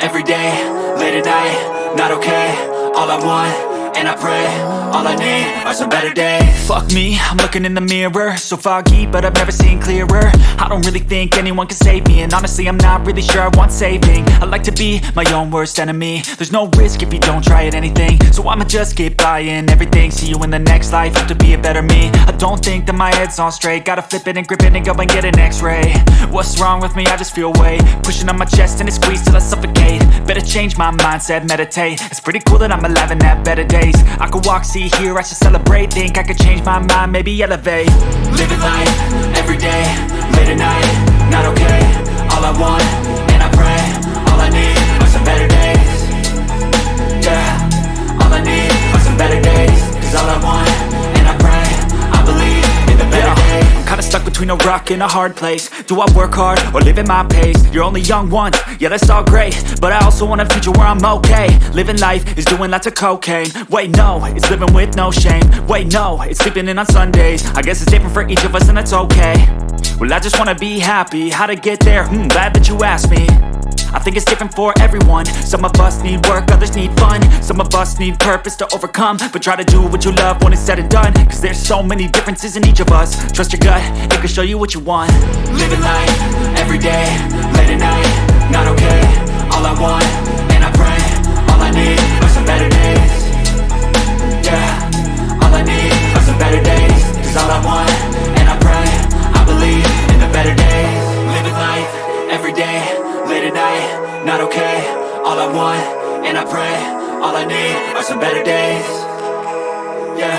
every day, late at night, not okay. All I want, and I pray, all I need are some better days. Fuck me, I'm looking in the mirror, so foggy, but I've never seen clearer. I don't really think anyone can save me, and honestly I'm not really sure I want saving. I like to be my own worst enemy. There's no risk if you don't try at anything, so I'ma just keep buying everything. See you in the next life, have to be a better me. I don't think that my head's on straight, gotta flip it and grip it and go and get an x-ray. What's wrong with me? I just feel weight pushing on my chest and it squeezes till I suffocate. Better change my mindset, meditate. It's pretty cool that I'm alive and have better days. I could walk, see, hear, I should celebrate. Think I could change my mind, maybe elevate. Living life, every day, late at night, not okay. All I want, and I pray, all I need are some better days. Yeah, all I need are some better days. Cause all I want, and I pray, I believe in the better days. I'm kinda stuck between a rock and a hard place. Do I work hard or live at my pace? You're only young once, yeah that's all great, but I also want a future where I'm okay. Living life is doing lots of cocaine. Wait no, it's living with no shame. Wait no, it's sleeping in on Sundays. I guess it's different for each of us and that's okay. Well I just wanna be happy, how to get there? Glad that you asked me. I think it's different for everyone. Some of us need work, others need fun. Some of us need purpose to overcome. But try to do what you love when it's said and done. Cause there's so many differences in each of us. Trust your gut, it can show you what you want. Living life, every day, late at night, not okay. All I want, and I pray, all I need are some better days. Yeah, all I need are some better days. Cause all I want, and I pray, I believe in the better days. Living life, every day, late at night, not okay. All I want, and I pray, all I need are some better days. Yeah,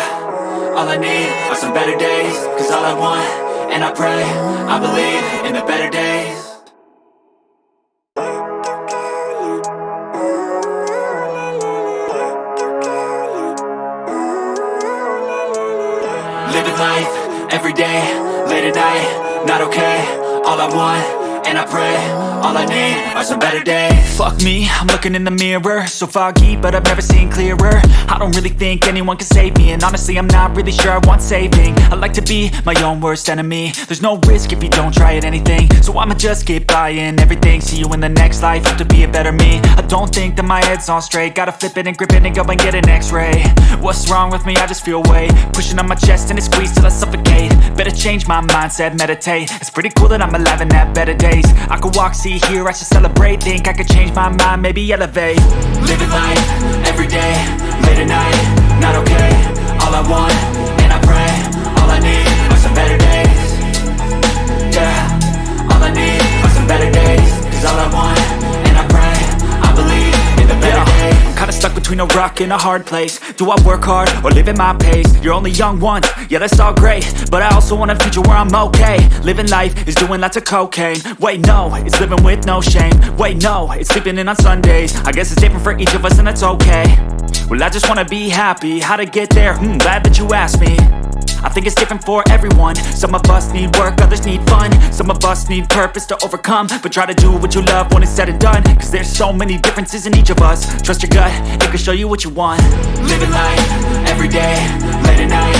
all I need are some better days. Cause all I want, and I pray, I believe in the better days. Living life, every day, late at night, not okay. All I want, and I pray, all I need are some better days. Fuck me, I'm looking in the mirror, so foggy, but I've never seen clearer. I don't really think anyone can save me, and honestly I'm not really sure I want saving. I like to be my own worst enemy. There's no risk if you don't try at anything, so I'ma just keep buying everything. See you in the next life, have to be a better me. I don't think that my head's on straight, gotta flip it and grip it and go and get an x-ray. What's wrong with me? I just feel weight pushing on my chest and it squeezes till I suffocate. Better change my mindset, meditate. It's pretty cool that I'm alive and have better days. I could walk, see, hear, I should celebrate. Think I could change my mind, maybe elevate. Living life, every day, late at night, not okay. All I want, and I pray, all I need are some better days. Yeah, all I need are some better days. Cause all I want, and I pray, I believe in the better days. I'm kinda stuck between a rock and a hard place. Do I work hard or live at my pace? You're only young once, yeah that's all great, but I also want a future where I'm okay. Living life is doing lots of cocaine. Wait no, it's living with no shame. Wait no, it's sleeping in on Sundays. I guess it's different for each of us and that's okay. Well I just wanna be happy, how to get there? Glad that you asked me. I think it's different for everyone. Some of us need work, others need fun. Some of us need purpose to overcome. But try to do what you love when it's said and done. Cause there's so many differences in each of us. Trust your gut, it can show you what you want. Living life, every day, late at night.